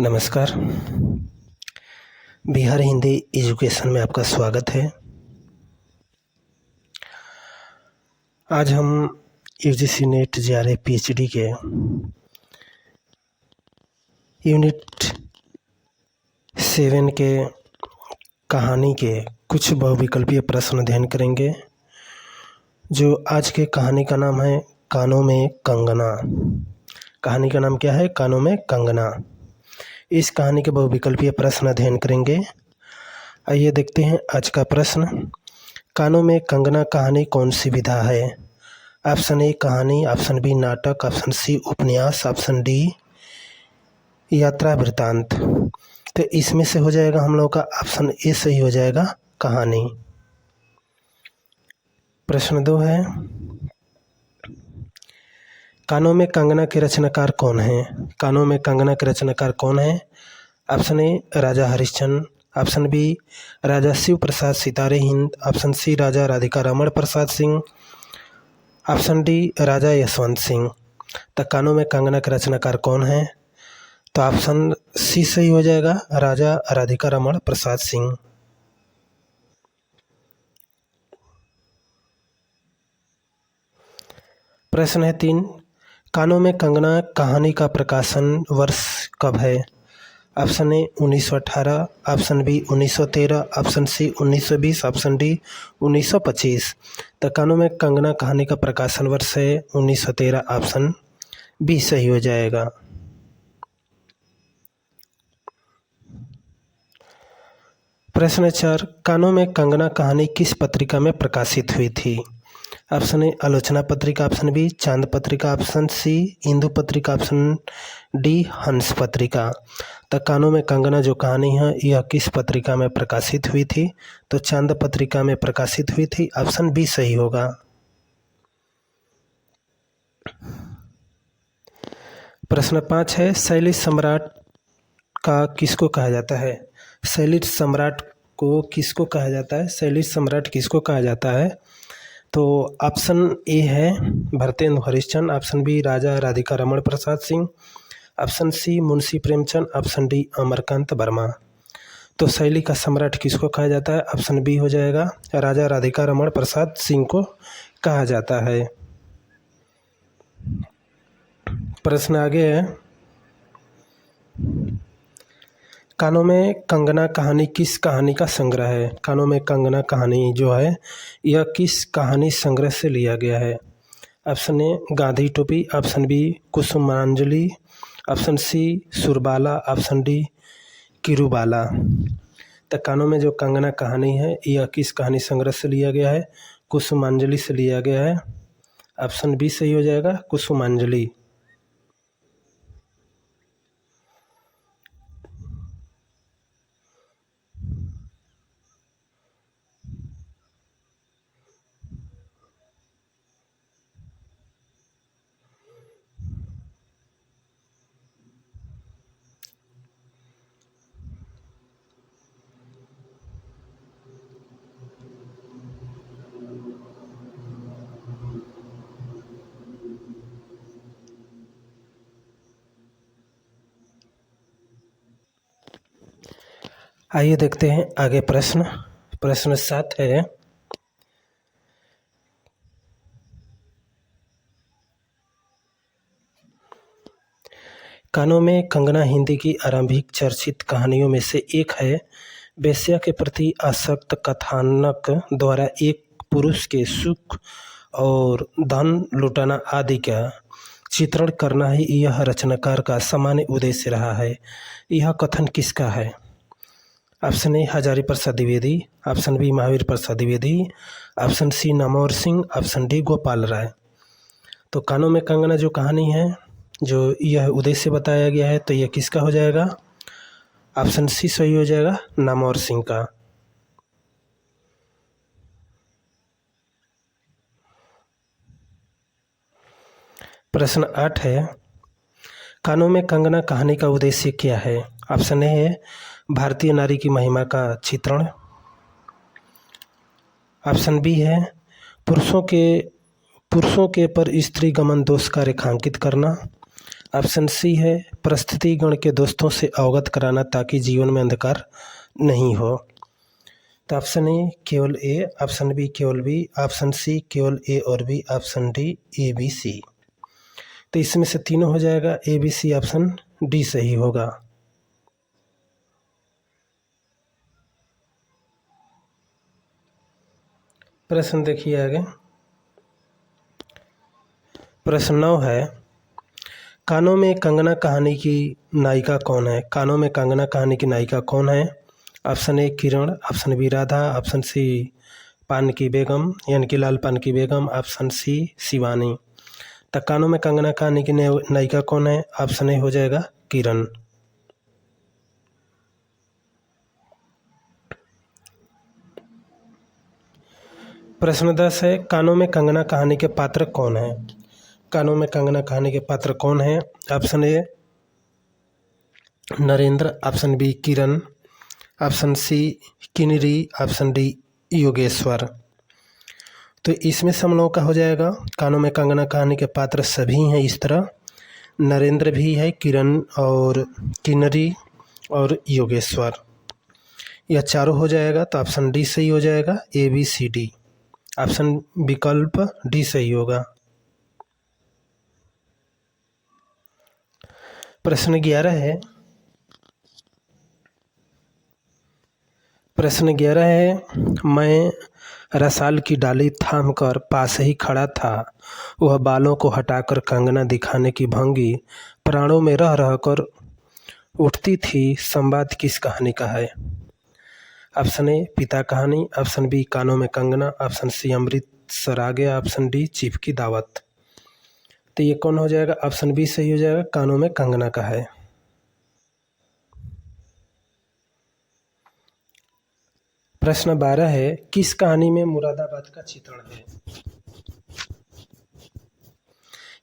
नमस्कार। बिहार हिंदी एजुकेशन में आपका स्वागत है। आज हम यूजीसी नेट जेआरएफ पीएचडी के यूनिट 7 के कहानी के कुछ बहुविकल्पीय प्रश्न अध्ययन करेंगे। जो आज के कहानी का नाम है कानों में कंगना। कहानी का नाम क्या है? कानों में कंगना। इस कहानी के बहुविकल्पीय प्रश्न अध्ययन करेंगे। आइए देखते हैं आज का प्रश्न। कानों में कंगना कहानी कौन सी विधा है? ऑप्शन ए कहानी, ऑप्शन बी नाटक, ऑप्शन सी उपन्यास, ऑप्शन डी यात्रा वृत्तांत। तो इसमें से हो जाएगा हम लोग का ऑप्शन ए सही हो जाएगा, कहानी। प्रश्न 2 है, कानों में कंगना के रचनाकार कौन है? कानों में कंगना के रचनाकार कौन है? Option A Raja Harishchandra, option B Raja Shiv Prasad Sitare Hind, option C Raja Radhika Raman Prasad Singh, option D Raja Yashwant Singh. तो कानों में कंगना के रचनाकार कौन है? तो ऑप्शन सी सही हो जाएगा, राजा राधिका रमण प्रसाद सिंह। प्रश्न है 3, कानों में कंगना कहानी का प्रकाशन वर्ष कब है? Option A 1918, option B 1913, option C 1920, option D 1925। तो कानों में कंगना कहानी का प्रकाशन वर्ष है 1913, ऑप्शन बी सही हो जाएगा। प्रश्न 4, कानों में कंगना कहानी किस पत्रिका में प्रकाशित हुई थी? ऑप्शन ए आलोचना पत्रिका, ऑप्शन बी चांद पत्रिका, ऑप्शन सी इंदु पत्रिका, ऑप्शन डी हंस पत्रिका। तो कानों में कंगना जो कहानी है यह किस पत्रिका में प्रकाशित हुई थी? तो चांद पत्रिका में प्रकाशित हुई थी, ऑप्शन बी सही होगा। प्रश्न 5 है, शैलिश सम्राट का किसको कहा जाता है? शैलिश सम्राट को किसको कहा जाता है? शैलिश सम्राट किसको कहा जाता है? तो ऑप्शन ए है Bhartendu Harishchandra, option B Raja Radhika Raman Prasad Singh, option C Munshi Premchand, option D Amarkant Verma. तो शैली का सम्राट किसको कहा जाता है? ऑप्शन बी हो जाएगा, राजा राधिका रमण प्रसाद सिंह को कहा जाता है। प्रश्न आगे है, कानों में कंगना कहानी किस कहानी का संग्रह है? कानों में कंगना कहानी जो है यह किस कहानी संग्रह से लिया गया है? Option A Gandhi Topi, option B Kusumanjali, option C Surbala, option D Kirubala. तो कानों में जो कंगना कहानी है यह किस कहानी संग्रह से लिया गया है? कुसुमांजलि से लिया गया है, ऑप्शन बी सही हो जाएगा, कुसुमांजलि। आइए देखते हैं आगे प्रश्न। प्रश्न 7 है, कानों में कंगना हिंदी की आरंभिक चर्चित कहानियों में से एक है। वेश्या के प्रति आसक्त कथानक द्वारा एक पुरुष के सुख और धन लुटाना आदि का चित्रण करना ही यह रचनाकार का सामान्य उद्देश्य रहा है। यह कथन किसका है? Option A Hazari Prasad Dwivedi, option B Mahavir Prasad Dwivedi, option C Namvar Singh, option D Gopal Rai. तो कानों में कंगना जो कहानी है जो यह उद्देश्य बताया गया है तो यह किसका हो जाएगा? ऑप्शन सी सही हो जाएगा, नामवर सिंह का। प्रश्न 8 है, कानों में कंगना कहानी का उद्देश्य क्या है? ऑप्शन ए है भारतीय नारी की महिमा का चित्रण, ऑप्शन बी है पुरुषों के पर स्त्री गमन दोष का रेखांकित करना, ऑप्शन सी है परिस्थिति गण के दोस्तों से अवगत कराना ताकि जीवन में अंधकार नहीं हो। तो ऑप्शन ए केवल ए, ऑप्शन बी केवल बी, ऑप्शन सी केवल ए और B, option D A B C. तो इसमें से तीनों हो जाएगा, A B C option D सही होगा। प्रश्न देखिए आगे। प्रश्न 9 है कानों में कंगना कहानी की नायिका कौन है? कानों में कंगना कहानी की नायिका कौन है? Option A Kiran, option B Radha, option C पान की बेगम यानी कि लाल पान की बेगम, ऑप्शन सी शिवानी। तो कानों में कंगना कहानी की नायिका कौन है? ऑप्शन ए हो जाएगा किरण। प्रश्न 10 है कानों में कंगना कहानी के पात्र कौन है? कानों में कंगना कहानी के पात्र कौन है? Option A Narendra, option B Kiran, option C Kinnari, option D Yogeshwar. तो इसमें से हम लोगों का हो जाएगा कानों में कंगना कहानी के पात्र सभी हैं इस तरह, नरेंद्र भी है, किरण और किन्नरी और योगेश्वर, यह चारों हो जाएगा। तो ऑप्शन डी सही हो जाएगा, A B C D, option विकल्प डी सही होगा। प्रश्न 11 है मैं रसाल की डाली थाम कर पास ही खड़ा था, वह बालों को हटाकर कंगना दिखाने की भंगी प्राणों में रह रहकर उठती थी, संवाद किस कहानी का है? ऑप्शन ए पिता कहानी, ऑप्शन बी कानों में कंगना, ऑप्शन सी अमृतसर आ गया, ऑप्शन डी चीफ की दावत। तो ये कौन हो जाएगा? ऑप्शन बी सही हो जाएगा, कानों में कंगना का है। प्रश्न 12 है किस कहानी में मुरादाबाद का चित्रण है?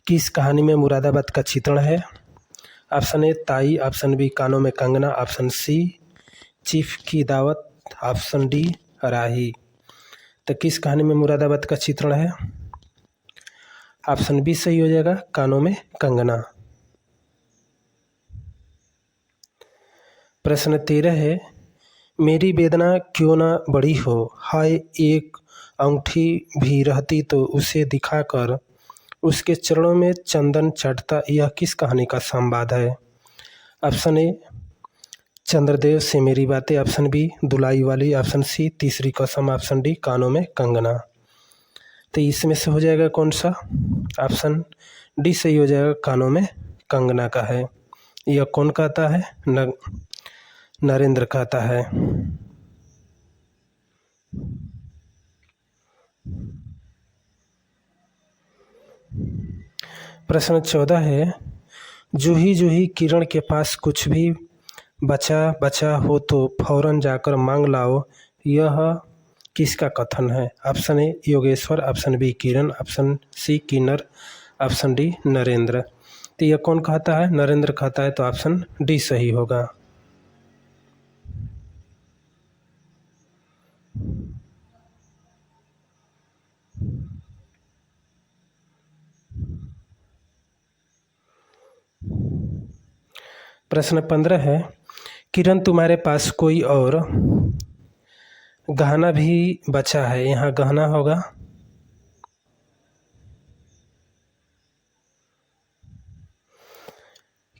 किस कहानी में मुरादाबाद का चित्रण है? ऑप्शन ए ताई, ऑप्शन बी कानों में कंगना, ऑप्शन सी चीफ की दावत, ऑप्शन डी राही। तो किस कहानी में मुरादाबाद का चित्रण है? ऑप्शन बी सही हो जाएगा, कानों में कंगना। प्रश्न 13 है मेरी वेदना क्यों ना बड़ी हो, हाय एक अंगूठी भी रहती तो उसे दिखाकर उसके चरणों में चंदन चढ़ता, यह किस कहानी का संवाद है? ऑप्शन ए चंद्रदेव से मेरी बातें, ऑप्शन बी दुलाई वाली, ऑप्शन सी तीसरी कसम, ऑप्शन डी कानों में कंगना। तो इसमें से हो जाएगा कौन सा? ऑप्शन डी सही हो जाएगा, कानों में कंगना का है। यह कौन कहता है? नरेंद्र कहता है। प्रश्न 14 है जूही किरण के पास कुछ भी बचा हो तो फौरन जाकर मांग लाओ, यह किसका कथन है? Option A Yogeshwar, option B Kiran, option C Kinnar, option D Narendra. तो यह कौन कहता है? नरेंद्र कहता है, तो ऑप्शन डी सही होगा। प्रश्न 15 है किरण तुम्हारे पास कोई और गहना भी बचा है, यहाँ गहना होगा।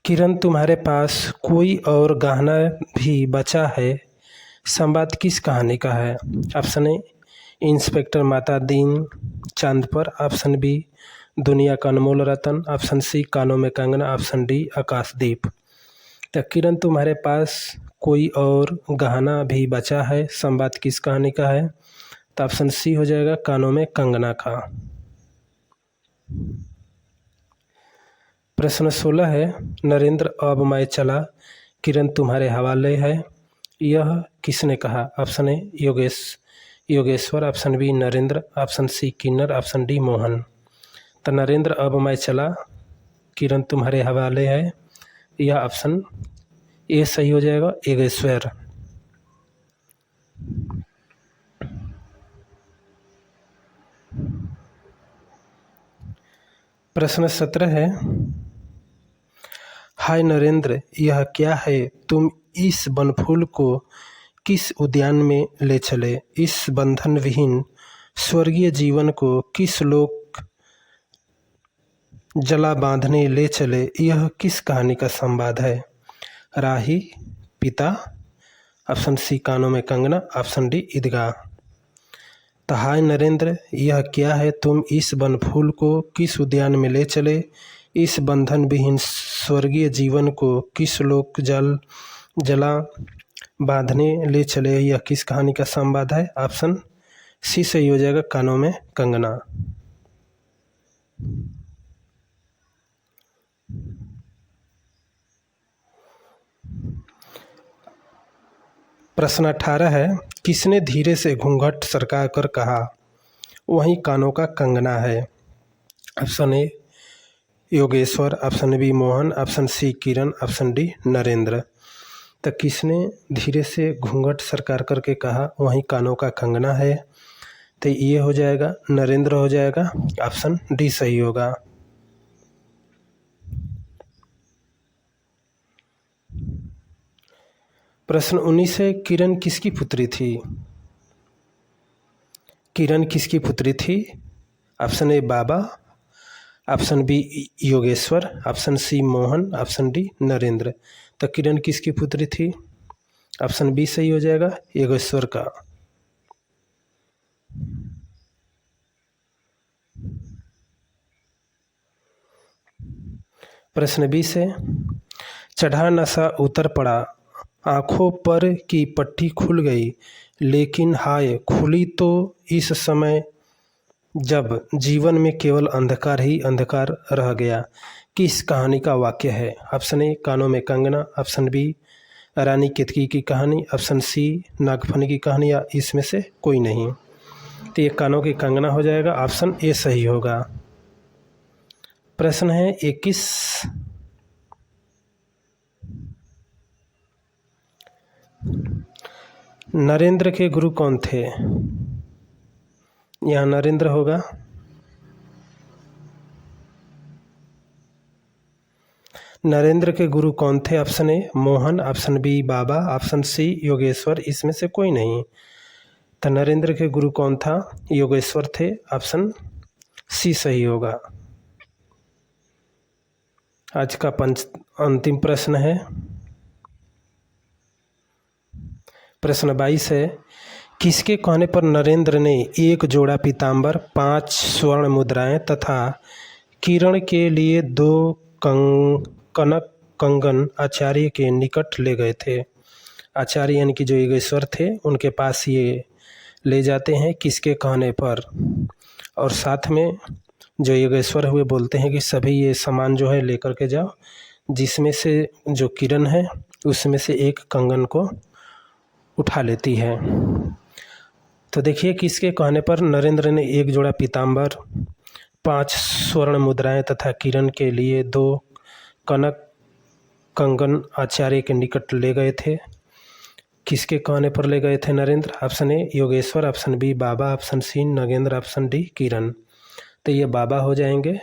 किरण तुम्हारे पास कोई और गहना भी बचा है, संवाद किस कहानी का है? ऑप्शन ए इंस्पेक्टर माता दीन चांद पर, ऑप्शन बी दुनिया का अनमोल रतन, ऑप्शन सी कानों में कंगना, ऑप्शन डी आकाशदीप। तो किरण तुम्हारे पास कोई और गहना भी बचा है, संवाद किस कहानी का है? तो ऑप्शन सी हो जाएगा, कानों में कंगना का। प्रश्न 16 है नरेंद्र अब मैं चला, किरण तुम्हारे हवाले है, यह किसने कहा? Option A Yogeshwar, option B Narendra, option C Kinnar, option D Mohan. तो नरेंद्र अब मैं चला, किरण तुम्हारे हवाले है, यह ऑप्शन ए सही हो जाएगा, योगेश्वर। प्रश्न 17 है हाय नरेंद्र, यह क्या है? तुम इस बनफूल को किस उद्यान में ले चले? इस बंधन विहीन स्वर्गीय जीवन को किस लोक जला बांधने ले चले? यह किस कहानी का संवाद है? राही, पिता, ऑप्शन सी कानों में कंगना, ऑप्शन डी ईदगाह। तो हाय नरेंद्र, यह क्या है? तुम इस बनफूल को किस उद्यान में ले चले? इस बंधन विहीन स्वर्गीय जीवन को किस लोक जला बांधने ले चले? यह किस कहानी का संवाद है? ऑप्शन सी सही हो जाएगा, कानों में कंगना। प्रश्न 18 है, किसने धीरे से घूंघट सरका कर कहा, वहीं कानों का कंगना है? Option A Yogeshwar, option B Mohan, option C Kiran, option D Narendra. तो किसने धीरे से घूंघट सरकार करके कहा, वहीं कानों का कंगना है? तो ये हो जाएगा नरेंद्र हो जाएगा, ऑप्शन डी सही होगा। प्रश्न 19 है, किरण किसकी पुत्री थी? किरण किसकी पुत्री थी? Option A Baba, option B Yogeshwar, option C Mohan, option D Narendra. तो किरण किसकी पुत्री थी? ऑप्शन बी सही हो जाएगा, योगेश्वर का। प्रश्न 20 है, चढ़ा नशा उतर पड़ा, आंखों पर की पट्टी खुल गई, लेकिन हाय खुली तो इस समय जब जीवन में केवल अंधकार ही अंधकार रह गया। किस कहानी का वाक्य है? ऑप्शन ए कानों में कंगना, ऑप्शन बी रानी केतकी की कहानी, ऑप्शन सी नागफनी की कहानी, या इसमें से कोई नहीं। तो ये कानों की कंगना हो जाएगा, ऑप्शन ए सही होगा। प्रश्न है 21, नरेंद्र के गुरु कौन थे? यहाँ नरेंद्र होगा। नरेंद्र के गुरु कौन थे? Option A Mohan, option B Baba, option C Yogeshwar, इसमें से कोई नहीं। तो नरेंद्र के गुरु कौन था? योगेश्वर थे, ऑप्शन सी सही होगा। आज का अंतिम प्रश्न है, प्रश्न 22 है, किसके कहने पर नरेंद्र ने एक जोड़ा पीताम्बर, 5 स्वर्ण मुद्राएं तथा किरण के लिए 2 कनक कंगन आचार्य के निकट ले गए थे? आचार्य यानी कि जो योगेश्वर थे, उनके पास ये ले जाते हैं किसके कहने पर? और साथ में जो योगेश्वर हुए बोलते हैं कि सभी ये सामान जो है लेकर के जाओ, जिसमें से जो किरण है उसमें से एक कंगन को उठा लेती है। तो देखिए किसके कहने पर नरेंद्र ने एक जोड़ा पीताम्बर, 5 स्वर्ण मुद्राएं तथा किरण के लिए 2 कनक कंगन आचार्य के निकट ले गए थे। किसके कहने पर ले गए थे Narendra? Option A Yogeshwar, option B Baba, option C Nagendra, option D Kiran. तो ये बाबा हो जाएंगे।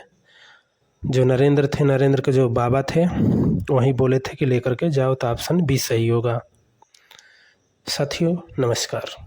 जो नरेंद्र थे, नरेंद्र के जो बाबा थे, वहीं बोले थे कि लेकर के जाओ, तो ऑप्शन बी सही होगा। साथियों नमस्कार।